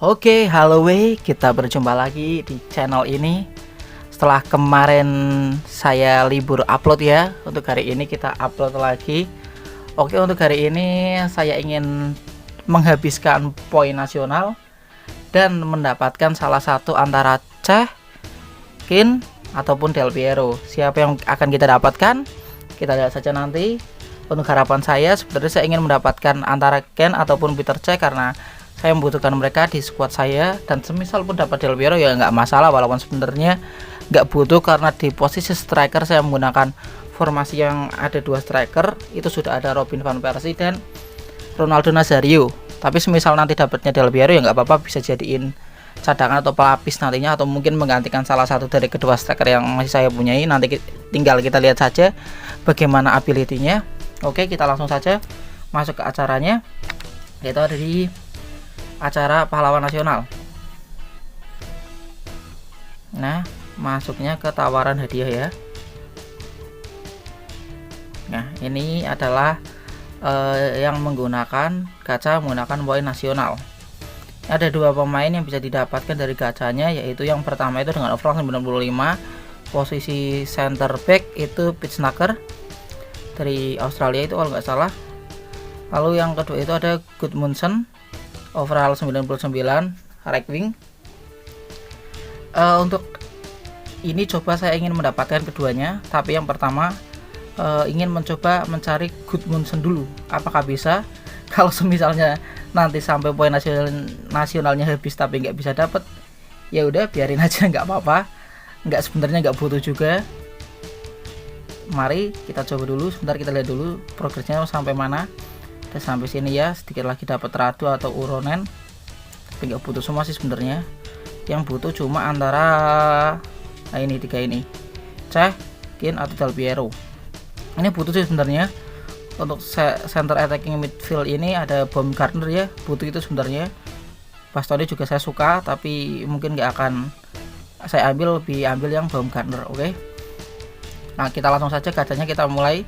Oke, halo kita berjumpa lagi di channel ini. Setelah kemarin saya libur upload ya, untuk hari ini kita upload lagi. Oke, untuk hari ini saya ingin menghabiskan poin nasional dan mendapatkan salah satu antara Ceh, Kin, ataupun Del Piero. Siapa yang akan kita dapatkan? Kita lihat saja nanti. Untuk harapan saya, sebenarnya saya ingin mendapatkan antara Ken ataupun Peter Cech karena saya membutuhkan mereka di squad saya, dan semisal pun dapat Del Piero ya nggak masalah, walaupun sebenarnya nggak butuh karena di posisi striker saya menggunakan formasi yang ada dua striker, itu sudah ada Robin van Persie dan Ronaldo Nazario. Tapi semisal nanti dapatnya Del Piero ya nggak apa-apa, bisa jadiin cadangan atau pelapis nantinya, atau mungkin menggantikan salah satu dari kedua striker yang masih saya punyai. Nanti tinggal kita lihat saja bagaimana ability-nya. Oke, kita langsung saja masuk ke acaranya, yaitu ada di acara pahlawan nasional. Nah, masuknya ke tawaran hadiah ya. Nah, ini adalah yang menggunakan gacha menggunakan poin nasional. Ada dua pemain yang bisa didapatkan dari gacanya, yaitu yang pertama itu dengan overall 95, posisi center back itu Pitsnaker dari Australia itu kalau nggak salah. Lalu yang kedua itu ada Gudmundsson, overall 99, right wing. Untuk ini coba saya ingin mendapatkan keduanya, tapi yang pertama ingin mencoba mencari Gudmundsson dulu, apakah bisa. Kalau semisalnya nanti sampai poin nasionalnya habis tapi nggak bisa dapat, ya udah biarin aja, nggak apa-apa, sebenarnya nggak butuh juga. Mari kita coba dulu, sebentar kita lihat dulu progresnya sampai mana. Kita sampai sini ya, sedikit lagi dapat Radu atau Uronen, tapi nggak butuh semua sih sebenarnya. Yang butuh cuma antara ini tiga ini, Cech, Kin atau Del Piero. Ini butuh sih sebenarnya. Untuk center attacking midfield ini ada Baumgartner ya, butuh itu sebenarnya. Bastoni juga saya suka, tapi mungkin nggak akan saya ambil, lebih ambil yang Baumgartner. Oke. Nah, kita langsung saja gacanya, kita mulai.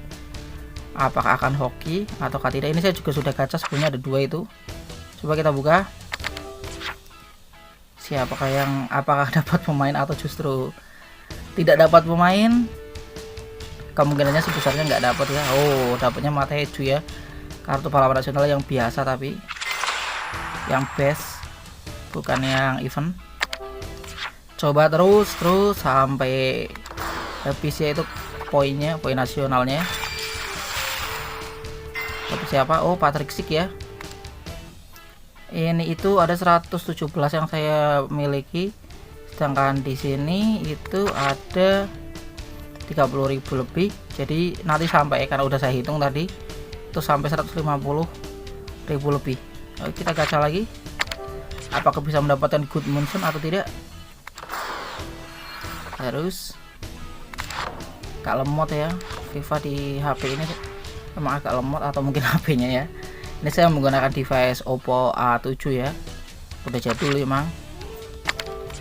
Apakah akan hoki atau tidak? Ini saya juga sudah gacha sebelumnya, ada dua itu. Coba kita buka. Siapakah yang, apakah dapat pemain atau justru tidak dapat pemain? Kemungkinannya sebesarnya nggak dapat ya. Oh, dapatnya Mateju ya, kartu pahlawan nasional yang biasa tapi yang best, bukan yang event. Coba terus sampai habis ya itu poinnya, poin nasionalnya. Tapi siapa? Oh, Patrick Schick ya. Ini itu ada 117 yang saya miliki, sedangkan di sini itu ada 30.000 lebih. Jadi nanti sampai, karena udah saya hitung tadi, itu sampai 150.000 lebih. Oke, kita gacha lagi. Apakah bisa mendapatkan Gudmundsson atau tidak? Harus. Agak lemot ya FIFA di HP ini, emang agak lemot, atau mungkin HP-nya ya. Ini saya menggunakan device Oppo A7 ya, udah jadul emang.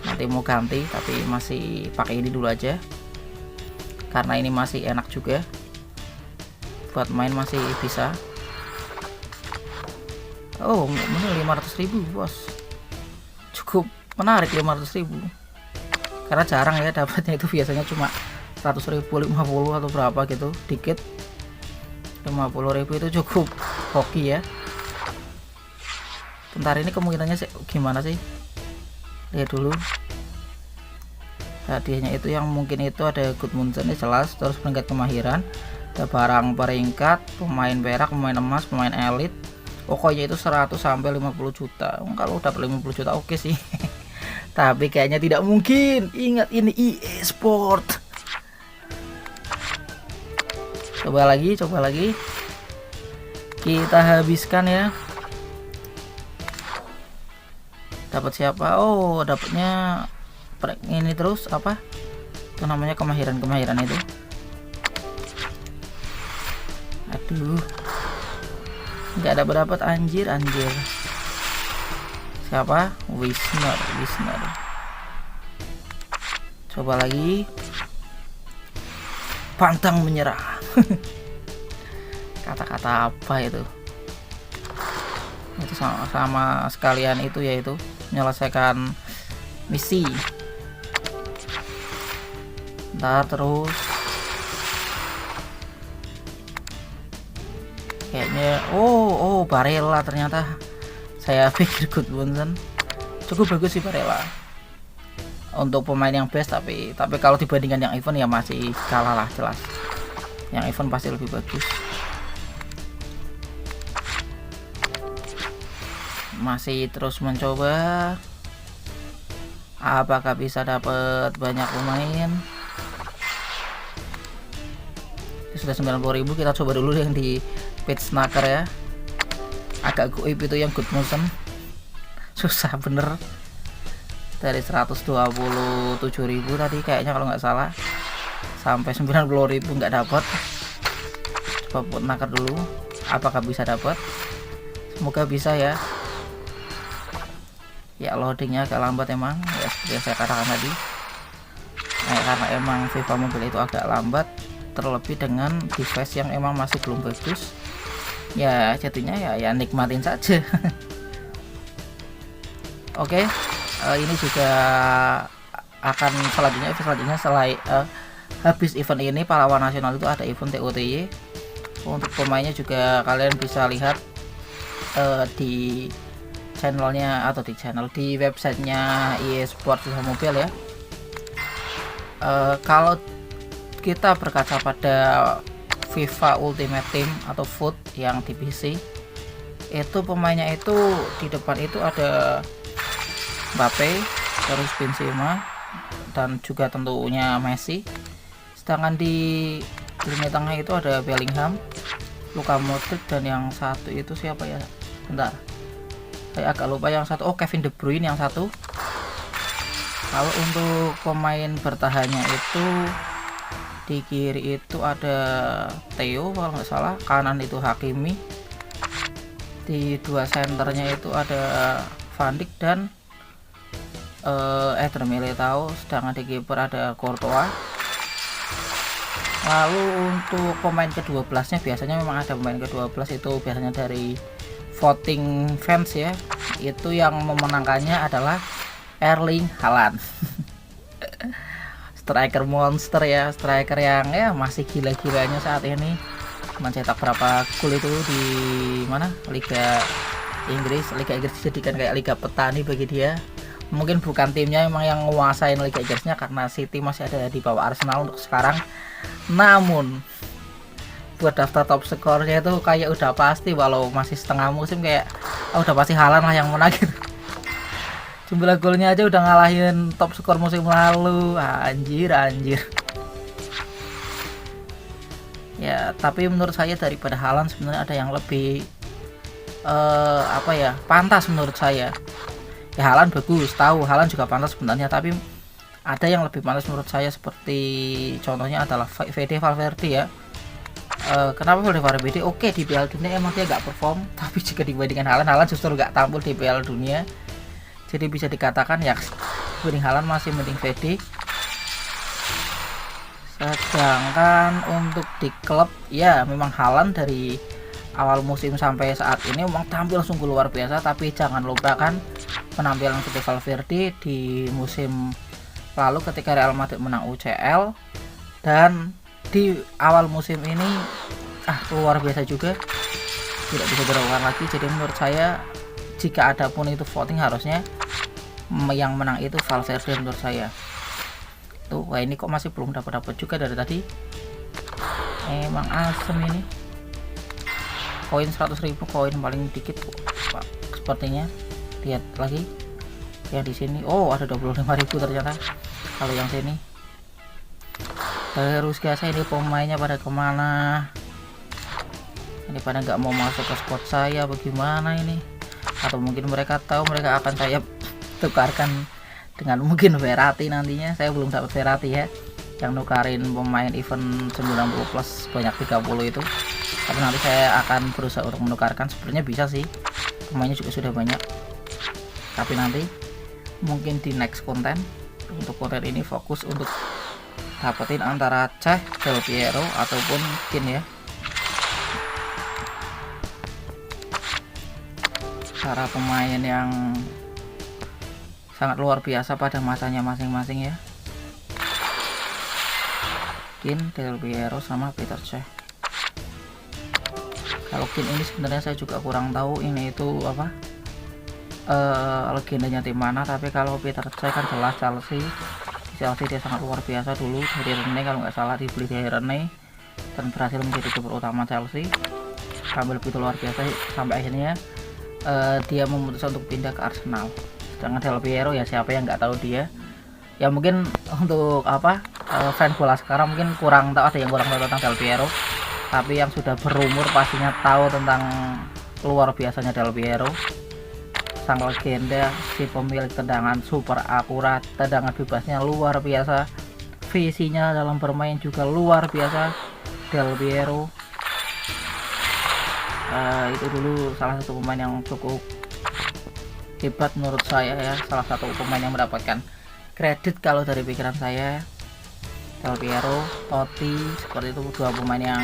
Nanti mau ganti, tapi masih pakai ini dulu aja karena ini masih enak juga buat main, masih bisa. Oh, ini 500.000 bos, cukup menarik 500.000, karena jarang ya dapatnya, itu biasanya cuma 100.000, 50 atau berapa gitu, dikit. 50.000 itu cukup hoki ya. Bentar, ini kemungkinannya sih gimana sih, lihat dulu. Hadiahnya itu yang mungkin itu ada Gudmundsson ini jelas, terus peringkat kemahiran, ada barang peringkat, pemain perak, pemain emas, pemain elit. Pokoknya itu 100 sampai 50 juta. Kalau dapat 50 juta oke sih. Tapi kayaknya tidak mungkin. Ingat, ini EA Sport. Coba lagi. Kita habiskan ya. Dapat siapa? Oh, dapatnya ini terus apa? Itu namanya kemahiran itu. Aduh. Nggak dapat anjir. Siapa? Wisner. Coba lagi. Pantang menyerah. Kata-kata apa itu? Itu sama sekalian itu, yaitu menyelesaikan misi. Ntar terus kayaknya oh Barella ternyata. Saya pikir Good Bunsen. Cukup bagus sih Barella untuk pemain yang best, tapi kalau dibandingkan yang event ya masih kalah lah jelas. Yang event pasti lebih bagus. Masih terus mencoba apakah bisa dapat banyak pemain. Sudah 90.000, kita coba dulu yang di page snacker ya. Agak goib itu yang Good Motion, susah bener. Dari 127.000 tadi kayaknya kalau nggak salah, sampai 90.000 nggak dapat. Coba put naker dulu apakah bisa dapat, semoga bisa ya. Ya loadingnya agak lambat emang ya, seperti yang saya katakan tadi. Karena emang FIFA Mobile itu agak lambat, terlebih dengan device yang emang masih belum bagus ya, jadinya ya nikmatin saja. Oke, ini juga akan selanjutnya selain habis event ini pahlawan nasional itu ada event TOTY. Untuk pemainnya juga kalian bisa lihat di channelnya atau di websitenya EA Sports FIFA Mobile ya. Kalau kita berkaca pada FIFA Ultimate Team atau FUT yang di PC, itu pemainnya itu di depan itu ada Mbappe, terus Benzema, dan juga tentunya Messi. Sedangkan di lini tengah itu ada Bellingham, Luka Modric, dan yang satu itu siapa ya? Bentar, saya agak lupa yang satu. Oh, Kevin De Bruyne yang satu. Kalau untuk pemain bertahannya itu di kiri itu ada Theo kalau nggak salah, kanan itu Hakimi, di dua senternya itu ada Van Dijk dan Eder Militao, sedangkan di kiper ada Courtois. Lalu untuk pemain ke-12 nya biasanya memang ada pemain ke-12 itu biasanya dari voting fans ya, itu yang memenangkannya adalah Erling Haaland. Striker monster ya, striker yang ya masih gila-gilanya saat ini, mencetak berapa gol itu di mana Liga Inggris dijadikan kayak liga petani bagi dia. Mungkin bukan timnya memang yang menguasain Liga Inggrisnya karena City masih ada di bawah Arsenal untuk sekarang, namun buat daftar top skornya itu kayak udah pasti, walau masih setengah musim kayak udah pasti Haaland lah yang menang gitu. Jumlah golnya aja udah ngalahin top skor musim lalu. Anjir. Ya, tapi menurut saya daripada Haaland sebenarnya ada yang lebih pantas menurut saya. Ya Haaland bagus, tahu Haaland juga pantas sebenarnya, tapi ada yang lebih pantas menurut saya, seperti contohnya adalah VD Valverde ya. Kenapa VD Valverde? Oke, di Piala Dunia emang dia nggak perform, tapi jika dibandingkan Haaland justru nggak tampil di Piala Dunia. Jadi bisa dikatakan ya winning Haaland masih mending VD. Sedangkan untuk di klub ya memang Haaland dari awal musim sampai saat ini memang tampil sungguh luar biasa, tapi jangan lupakan penampilan VD Valverde di musim lalu ketika Real Madrid menang UCL, dan di awal musim ini luar biasa juga, tidak bisa diragukan lagi. Jadi menurut saya jika ada pun itu voting harusnya yang menang itu Valverde menurut saya. Tuh, wah ini kok masih belum dapat juga dari tadi. Emang asem ini. Koin 100.000, koin paling dikit Pak, sepertinya. Lihat lagi. Yang di sini, oh ada 25.000 ternyata. Kalau yang sini. Terus guys, ini pemainnya pada kemana? Ini pada nggak mau masuk ke squad saya, bagaimana ini? Atau mungkin mereka tahu mereka akan saya tukarkan dengan mungkin Verratti nantinya. Saya belum dapat Verratti ya, yang nukarin pemain event 90 plus banyak 30 itu, tapi nanti saya akan berusaha untuk menukarkan. Sebenarnya bisa sih, pemainnya juga sudah banyak, tapi nanti mungkin di next konten. Untuk konten ini fokus untuk dapetin antara Cech, Del Piero ataupun Kin ya. para pemain yang sangat luar biasa pada masanya masing-masing ya. Keane, Del Piero sama Peter Cech. Kalau Keane ini sebenarnya saya juga kurang tahu ini itu apa legendanya tim mana, tapi kalau Peter Cech kan jelas Chelsea. Chelsea dia sangat luar biasa dulu dari Rennes, kalau nggak salah dibeli dari Rennes dan berhasil menjadi kiper utama Chelsea. Sambil begitu luar biasa sampai akhirnya dia memutuskan untuk pindah ke Arsenal. Sedangkan Del Piero ya siapa yang nggak tahu dia ya. Mungkin untuk apa fan bola sekarang mungkin kurang tahu, ada yang kurang tahu tentang Del Piero, tapi yang sudah berumur pastinya tahu tentang luar biasanya Del Piero, sang legenda, si pemilik tendangan super akurat, tendangan bebasnya luar biasa, visinya dalam bermain juga luar biasa. Del Piero itu dulu salah satu pemain yang cukup hebat menurut saya ya, salah satu pemain yang mendapatkan kredit kalau dari pikiran saya. Del Piero, Totti, seperti itu dua pemain yang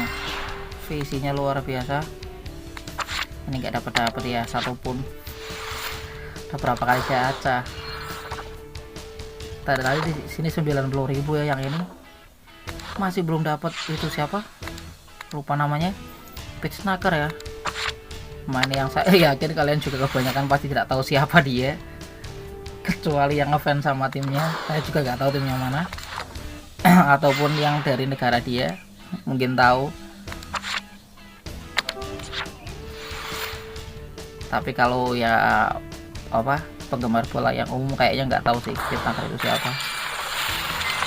visinya luar biasa. Ini nggak dapat ya satupun. Udah berapa kali saya acah. Tadi di sini 90.000 ya, yang ini masih belum dapat. Itu siapa? Lupa namanya. Pitsnaker ya. Pemain yang saya yakin kalian juga kebanyakan pasti tidak tahu siapa dia. Kecuali yang ngefans sama timnya. Saya juga nggak tahu timnya mana. Ataupun yang dari negara dia mungkin tahu, tapi kalau ya apa penggemar bola yang umum kayaknya nggak tahu sih Pitsnaker itu siapa.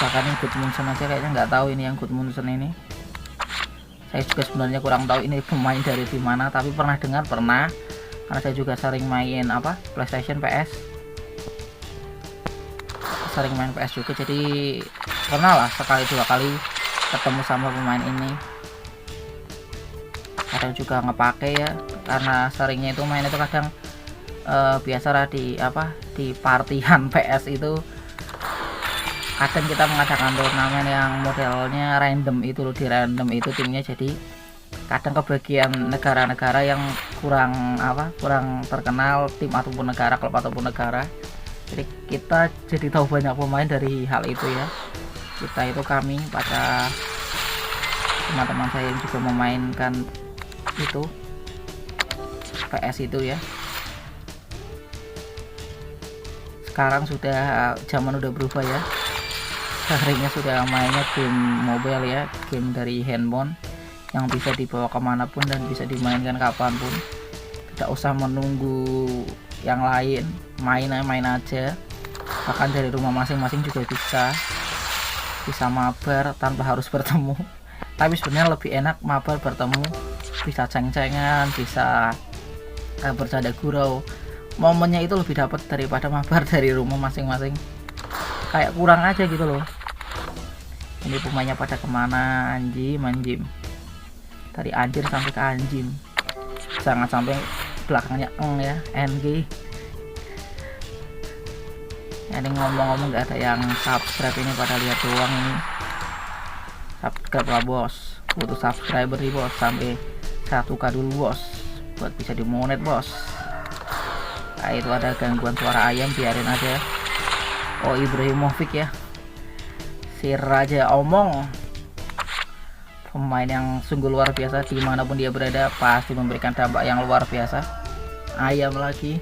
Bahkan yang Gudmundsson aja kayaknya nggak tahu ini yang Gudmundsson ini. Saya juga sebenarnya kurang tahu ini pemain dari tim mana, tapi pernah dengar, karena saya juga sering main apa PlayStation, PS, sering main PS juga, jadi pernah lah sekali dua kali ketemu sama pemain ini. Kadang juga ngepake ya, karena seringnya itu main itu kadang biasalah di apa di partian PS itu kadang kita mengadakan turnamen yang modelnya random itu loh, di random itu timnya, jadi kadang kebagian negara-negara yang kurang terkenal, tim ataupun negara, klub ataupun negara. Jadi kita jadi tahu banyak pemain dari hal itu ya. Kita itu kami pada teman-teman saya yang juga memainkan itu PS itu ya. Sekarang sudah zaman udah berubah ya. Akhirnya sudah mainnya game mobile ya, game dari handphone yang bisa dibawa kemanapun dan bisa dimainkan kapanpun. Tidak usah menunggu yang lain, main aja. Bahkan dari rumah masing-masing juga bisa mabar tanpa harus bertemu. Tapi sebenarnya lebih enak mabar bertemu, bisa ceng-cengan, bisa bercanda gurau. Momennya itu lebih dapat daripada mabar dari rumah masing-masing. Kayak kurang aja gitu loh. Ini pemainnya pada kemana? Anjim dari anjir sampai ke anjim, jangan sampai belakangnya ya, NG. Ini ngomong-ngomong nggak ada yang subscribe ini, pada lihat doang ini. Subscribe lah bos, butuh subscriber nih bos, sampai 1k dulu bos buat bisa dimonet bos. Nah, itu ada gangguan suara ayam, biarin aja. Oh, Ibrahimovic ya, si Raja Omong, pemain yang sungguh luar biasa, dimanapun dia berada pasti memberikan dampak yang luar biasa. Ayam lagi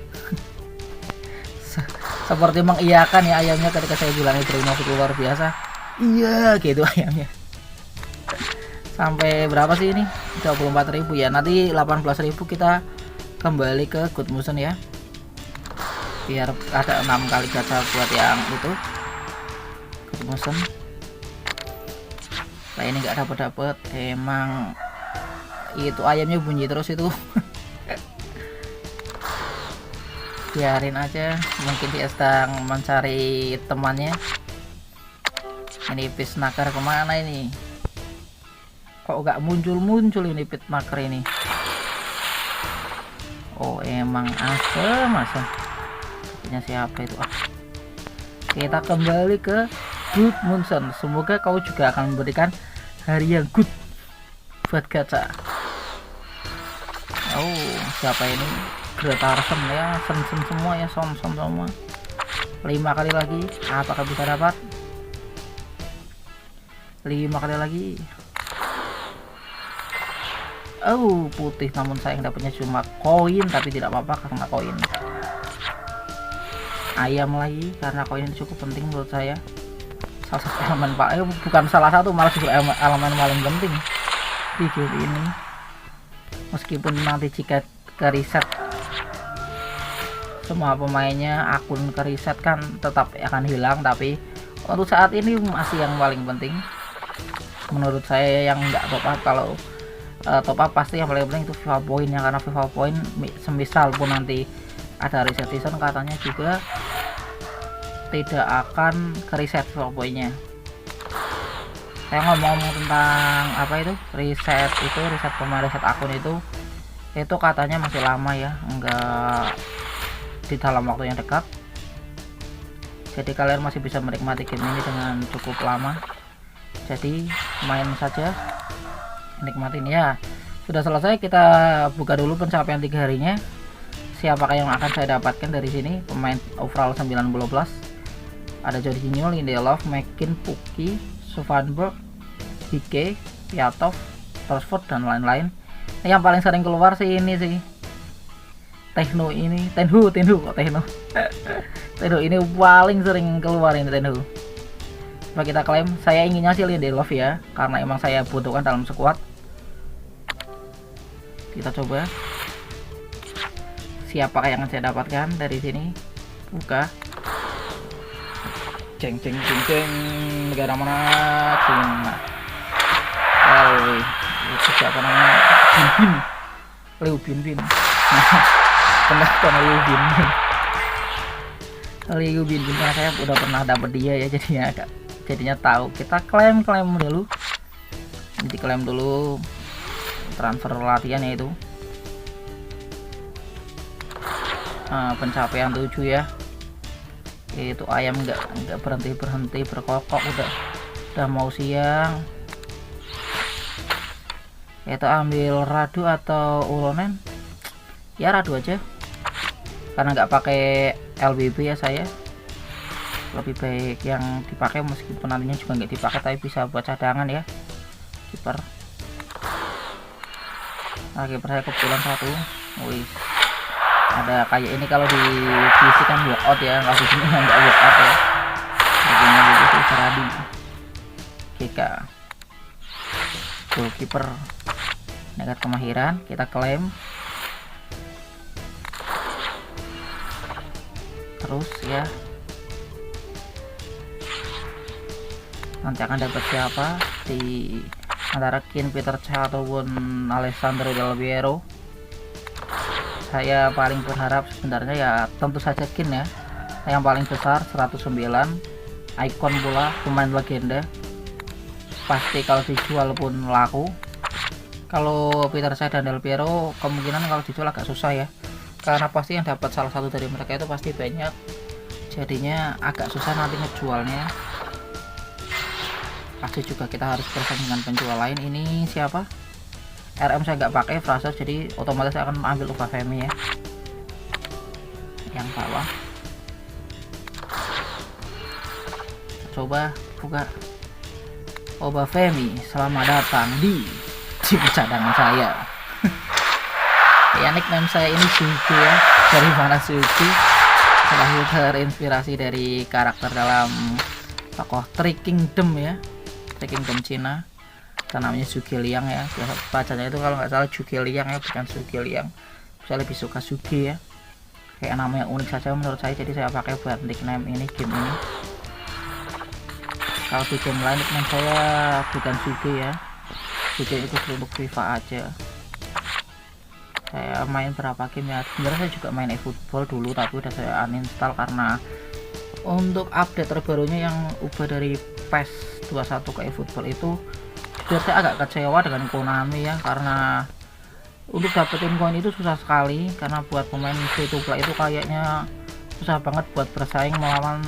seperti mengiyakan ya ayamnya ketika saya bilang Ibrahimovic luar biasa. Iya gitu ayamnya. Sampai berapa sih ini? 24.000 ya, nanti 18.000 kita kembali ke Gudmundsson ya, biar ada 6 kali gacha buat yang itu Gudmundsson. Nah ini nggak dapet emang itu ayamnya bunyi terus itu. Biarin aja, mungkin dia sedang mencari temannya. Ini Pitsnaker kemana ini? Kok nggak muncul ini Pitsnaker ini? Oh emang asem. Punya siapa itu? Kita kembali ke Gudmundsson. Semoga kau juga akan memberikan hari yang good buat gacha. Oh siapa ini? Gretarsem ya, sen semua ya, som semua. 5 kali lagi, apakah bisa dapat? 5 kali lagi. Oh, putih, namun sayang dapatnya cuma koin, tapi tidak apa-apa karena koin. Ayam lagi, karena koin ini cukup penting menurut saya. Salah satu elemen bukan salah satu, malah justru elemen paling penting di game ini. Meskipun nanti jika ke reset semua pemainnya, akun ke reset kan tetap akan hilang, tapi untuk saat ini masih yang paling penting menurut saya. Yang nggak top up, kalau top up pasti yang paling penting itu FIFA Point ya, karena FIFA Point semisal pun nanti ada reset season katanya juga tidak akan ke reset FIFA Point-nya. Saya ngomong tentang apa itu reset pemain, reset akun itu katanya masih lama ya, enggak di dalam waktu yang dekat. Jadi kalian masih bisa menikmati game ini dengan cukup lama. Jadi main saja, nikmatin ya. Sudah selesai, kita buka dulu pencapaian 3 harinya. Siapakah yang akan saya dapatkan dari sini? Pemain overall 19. Ada Jorginho, Lindelof, Mekin, Puki, Svanberg, Hike, Piatov, Rashford dan lain-lain. Yang paling sering keluar sih ini sih Tenhu ini paling sering keluar ini Tenhu. Coba kita klaim. Saya inginnya sih Lindelof ya, karena emang saya butuhkan dalam squad. Kita coba siapakah yang saya dapatkan dari sini. Buka. Ceng negara mana? Cina. Itu siapa namanya? Liu Bin. Liu Bin karena saya udah pernah dapat dia ya, jadinya tahu. Kita klaim dulu. Jadi klaim dulu transfer latihan ya itu. Pencapaian 7 ya. Itu ayam nggak berhenti berkokok, udah mau siang. Itu ambil Radu atau Ulonen ya, Radu aja karena nggak pakai LBB ya. Saya lebih baik yang dipakai, meskipun nantinya juga nggak dipakai tapi bisa buat cadangan ya, kiper. Kiper saya kebetulan 1. Wih, ada kayak ini, kalau di PC kan walkout ya, kalau di sini nggak walkout ya. Bagiannya begitu. Saradi, GK, goalkeeper, negat kemahiran. Kita klaim terus ya. Nanti akan dapat siapa di antara Keane, Peter Cech ataupun Alessandro Del Piero. Saya paling berharap sebenarnya ya tentu saja Keane ya, yang paling besar 109, ikon pula, pemain legenda, pasti kalau dijual pun laku. Kalau Peter Cech dan Del Piero kemungkinan kalau dijual agak susah ya, karena pasti yang dapat salah satu dari mereka itu pasti banyak, jadinya agak susah nanti ngejualnya. Pasti juga kita harus bersaing dengan penjual lain. Ini siapa? RM saya nggak pakai frasa, jadi otomatis saya akan ambil Ubafemi ya, yang bawah. Coba buka Ubafemi, selamat datang di tim cadangan saya. Ya, nickname saya ini Suki ya. Dari mana Suki? Selalu terinspirasi dari karakter dalam tokoh Three Kingdom ya, Three Kingdom Cina. Dan namanya Suki Liang ya. Biasa bacanya itu kalau nggak salah Suki Liang ya, bukan Suki Liang. Saya lebih suka Suki ya. Kayak namanya unik saja menurut saya, jadi saya pakai buat nickname ini, game ini. Kalau di game lain nickname saya bukan Suki ya. Suki itu untuk FIFA aja. Saya main berapa game ya, sebenarnya saya juga main eFootball dulu, tapi udah saya uninstall karena untuk update terbarunya yang ubah dari PES 21 ke eFootball itu sudah saya agak kecewa dengan Konami ya, karena untuk dapetin koin itu susah sekali, karena buat pemain free to play itu kayaknya susah banget buat bersaing melawan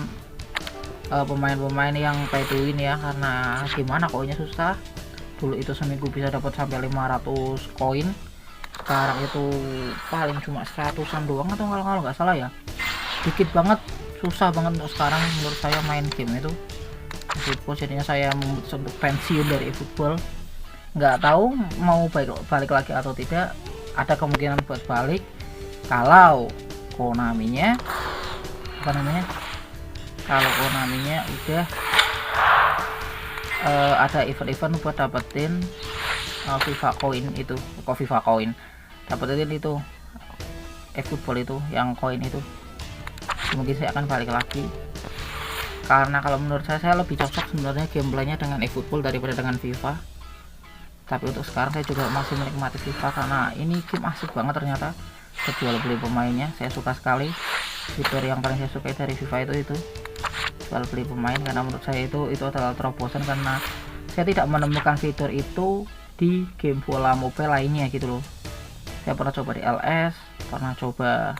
pemain-pemain yang pay to win ya, karena gimana koinnya susah. Dulu itu seminggu bisa dapat sampai 500 koin, sekarang itu paling cuma 100-an doang, atau kalau nggak salah ya, dikit banget. Susah banget untuk sekarang menurut saya main game itu eFootball. Jadinya saya memutuskan untuk pensiun dari eFootball. Nggak tahu mau balik lagi atau tidak. Ada kemungkinan buat balik kalau Konaminya udah ada event-event buat dapetin FIFA Coin itu, FIFA Coin, dapetin itu eFootball itu yang koin itu. Mungkin saya akan balik lagi, karena kalau menurut saya lebih cocok sebenarnya gameplaynya dengan eFootball daripada dengan FIFA. Tapi untuk sekarang saya juga masih menikmati FIFA karena ini game asik banget ternyata. Jual beli pemainnya saya suka sekali. Fitur yang paling saya suka dari FIFA itu jual beli pemain, karena menurut saya itu adalah terobosan, karena saya tidak menemukan fitur itu di game bola mobile lainnya gitu loh. Saya pernah coba di LS, pernah coba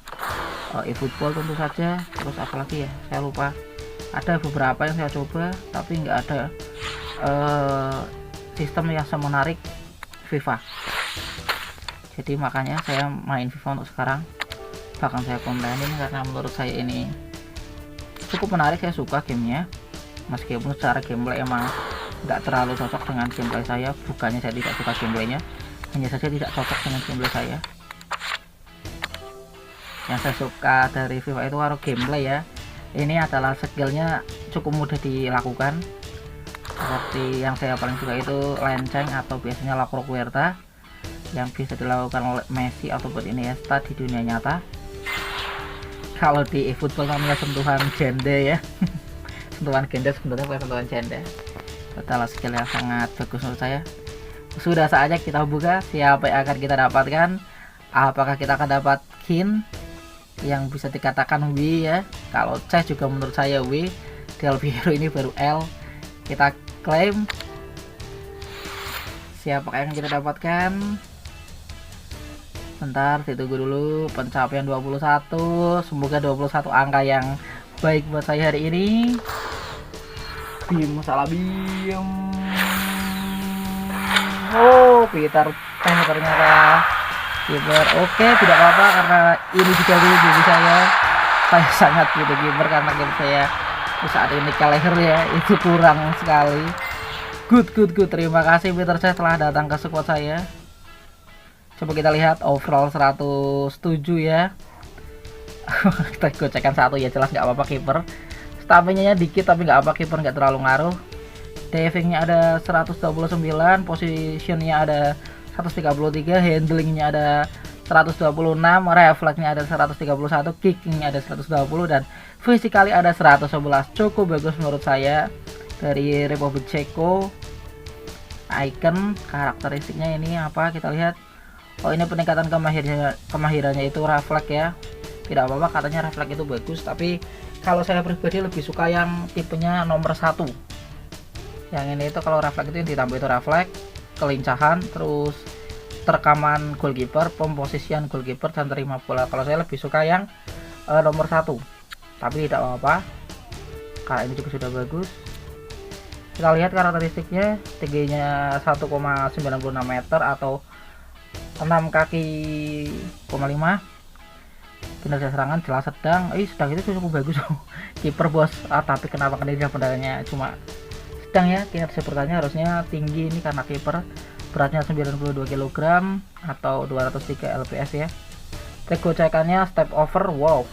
eFootball tentu saja, terus apalagi ya saya lupa. Ada beberapa yang saya coba tapi nggak ada sistem yang semenarik FIFA. Jadi makanya saya main FIFA untuk sekarang, bahkan saya kontenin karena menurut saya ini cukup menarik. Saya suka gamenya, meskipun secara gameplay emang nggak terlalu cocok dengan gameplay saya. Bukannya saya tidak suka gameplaynya, hanya saja tidak cocok dengan gameplay saya. Yang saya suka dari FIFA itu harus gameplay ya. Ini adalah skillnya cukup mudah dilakukan, seperti yang saya paling suka itu lenceng atau biasanya La Croqueta, yang bisa dilakukan oleh Messi ataupun Iniesta di dunia nyata. Kalau di eFootball namanya sentuhan janda ya. Sentuhan ganda sebenarnya bukan sentuhan janda. Adalah skill yang sangat bagus menurut saya. Sudah saatnya kita buka siapa yang akan kita dapatkan. Apakah kita akan dapat Kin yang bisa dikatakan W ya. Kalau C juga menurut saya W. Del Piero ini baru L. Kita klaim. Siapa yang kita dapatkan? Bentar, ditunggu dulu. Pencapaian 21. Semoga 21 angka yang baik buat saya hari ini. Bim salah bim. Oh, Peter ternyata kiper. Oke, tidak apa-apa karena ini juga bagi saya. Saya sangat butuh kiper karena game saya saat ini leher ya, itu kurang sekali. Good. Terima kasih Peter saya telah datang ke squad saya. Coba kita lihat overall 107 ya. Kita gocekan satu ya, jelas nggak apa-apa kiper. Stamina nya dikit tapi nggak apa, kiper nggak terlalu ngaruh. Divingnya ada 129, positionnya ada 133, handlingnya ada 126, refleksnya ada 131, kickingnya ada 120, dan physically ada 111. Cukup bagus menurut saya dari Republik Ceko. Icon karakteristiknya ini apa, kita lihat. Oh, ini peningkatan kemahirannya itu refleks ya. Tidak apa-apa katanya refleks itu bagus, tapi kalau saya pribadi lebih suka yang tipenya nomor 1. Yang ini itu kalau refleks itu yang ditambah itu refleks, kelincahan, terus terekaman goalkeeper, pemposisian goalkeeper, dan terima bola. Kalau saya lebih suka yang nomor 1, tapi tidak apa-apa karena ini juga sudah bagus. Kita lihat karakteristiknya, tingginya 1,96 meter atau 6 kaki 5. Kinerja serangan jelas sedang. Sedang itu cukup bagus. Kiper bos. Tapi kenapa kinerja pedangnya cuma sedang ya? Kinerja pertanyaan harusnya tinggi ini karena kiper. Beratnya 92 kg atau 203 lps ya. Gocekannya step over. Wow,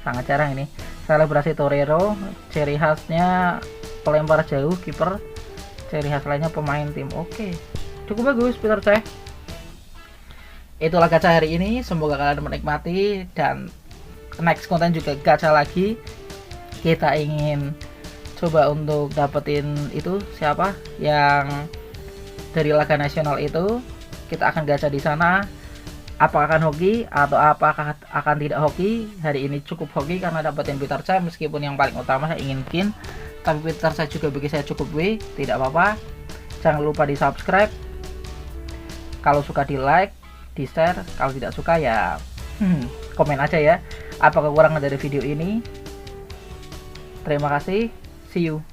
sangat jarang ini. Selebrasi Torero. Ciri khasnya pelempar jauh kiper. Ciri khas lainnya pemain tim. Oke, cukup bagus Peter Cech. Itulah gacha hari ini, semoga kalian menikmati, dan next konten juga gacha lagi. Kita ingin coba untuk dapetin itu siapa yang dari laga nasional itu. Kita akan gacha di sana. Apakah akan hoki atau apakah akan tidak hoki? Hari ini cukup hoki karena dapetin Peter Cech, meskipun yang paling utama saya ingin Kin, tapi Peter Cech juga bagi saya cukup W. Tidak apa-apa. Jangan lupa di subscribe. Kalau suka di like, di share. Kalau tidak suka ya komen aja ya apa kekurangan dari video ini. Terima kasih, see you.